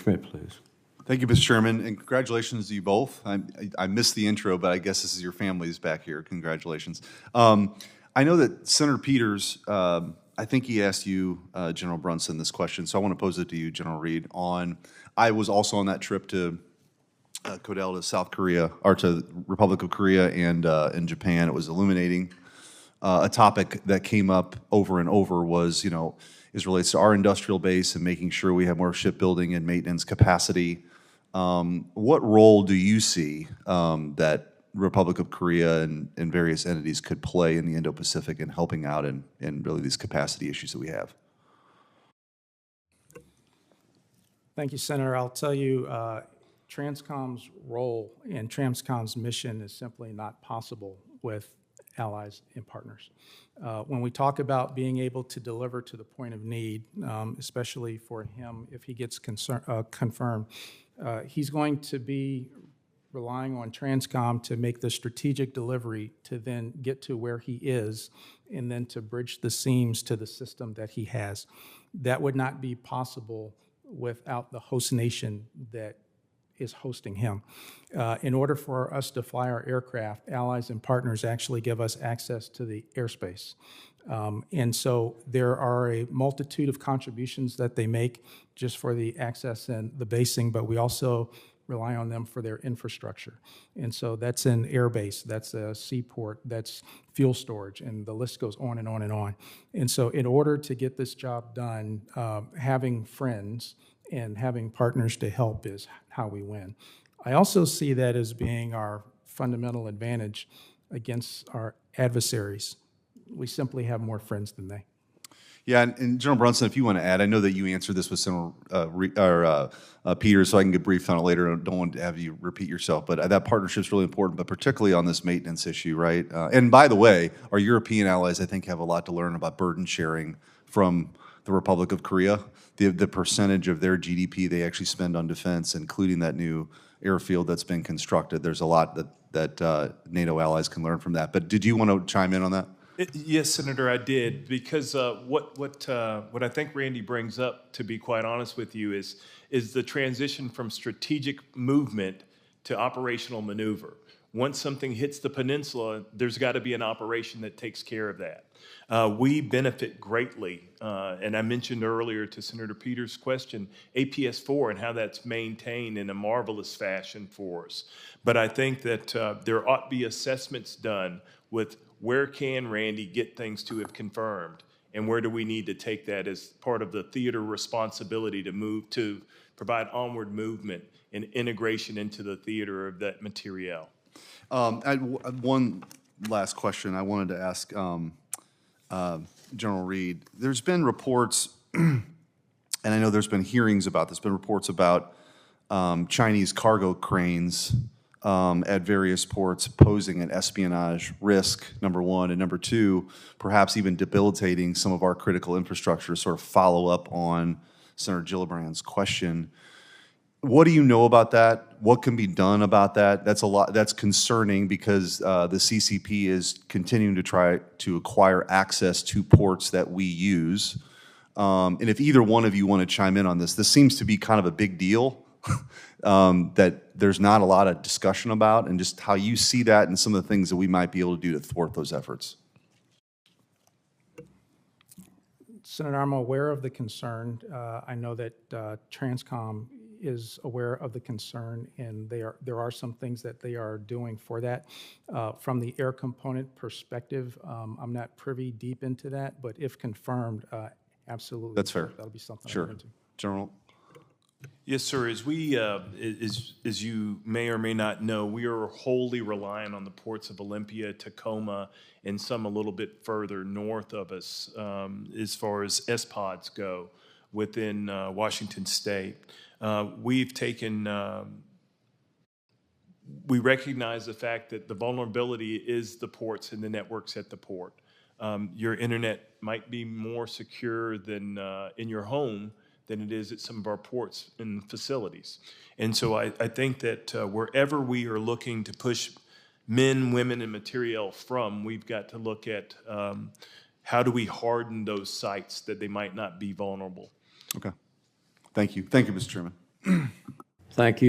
Schmitt, please. Thank you, Mr. Chairman, and congratulations to you both. I missed the intro, but I guess this is your families back here. Congratulations. I know that Senator Peters, I think he asked you, General Brunson, this question, so I want to pose it to you, General Reed. I was also on that trip to Kodal to South Korea, or to Republic of Korea and in Japan. It was illuminating. A topic that came up over and over was, as relates to our industrial base and making sure we have more shipbuilding and maintenance capacity. What role do you see that Republic of Korea and various entities could play in the Indo-Pacific in helping out in really these capacity issues that we have? Thank you, Senator. I'll tell you, Transcom's role and Transcom's mission is simply not possible with allies and partners. When we talk about being able to deliver to the point of need, especially for him, if he gets confirmed, he's going to be relying on Transcom to make the strategic delivery to then get to where he is and then to bridge the seams to the system that he has. That would not be possible without the host nation that is hosting him. In order for us to fly our aircraft, allies and partners actually give us access to the airspace. And so there are a multitude of contributions that they make just for the access and the basing, but we also rely on them for their infrastructure. And so that's an airbase, that's a seaport, that's fuel storage, and the list goes on and on and on. And so in order to get this job done, having friends and having partners to help is how we win. I also see that as being our fundamental advantage against our adversaries. We simply have more friends than they. Yeah, and General Brunson, if you want to add, I know that you answered this with Senator Peters, so I can get briefed on it later. I don't want to have you repeat yourself, but that partnership is really important, but particularly on this maintenance issue, right? And by the way, our European allies, I think, have a lot to learn about burden sharing from the Republic of Korea. The percentage of their GDP they actually spend on defense, including that new airfield that's been constructed. There's a lot that NATO allies can learn from that. But did you want to chime in on that? Yes, Senator, I did, because what I think Randy brings up, to be quite honest with you, is the transition from strategic movement to operational maneuver. Once something hits the peninsula, there's got to be an operation that takes care of that. We benefit greatly, and I mentioned earlier to Senator Peters' question, APS-4 and how that's maintained in a marvelous fashion for us. But I think that there ought to be assessments done with where can Randy get things to have confirmed, and where do we need to take that as part of the theater responsibility to provide onward movement and integration into the theater of that materiel. One last question I wanted to ask General Reed. There's been reports, and I know there's been hearings about this, been reports about Chinese cargo cranes at various ports posing an espionage risk, number one, and number two, perhaps even debilitating some of our critical infrastructure, sort of follow up on Senator Gillibrand's question. What do you know about that? What can be done about that? That's a lot. That's concerning because the CCP is continuing to try to acquire access to ports that we use. And if either one of you want to chime in on this, this seems to be kind of a big deal that there's not a lot of discussion about, and just how you see that and some of the things that we might be able to do to thwart those efforts. Senator, I'm aware of the concern. I know that Transcom is aware of the concern, and there are some things that they are doing for that. From the air component perspective, I'm not privy deep into that, but if confirmed, absolutely. That's fair. That'll be something Sure. I'm into. General? Yes, sir. As you may or may not know, we are wholly reliant on the ports of Olympia, Tacoma, and some a little bit further north of us as far as SPODs go within Washington State. We've taken, we recognize the fact that the vulnerability is the ports and the networks at the port. Your internet might be more secure than in your home than it is at some of our ports and facilities. And so I think that wherever we are looking to push men, women, and material from, we've got to look at how do we harden those sites that they might not be vulnerable. Okay. Thank you. Thank you, Mr. Chairman. Thank you.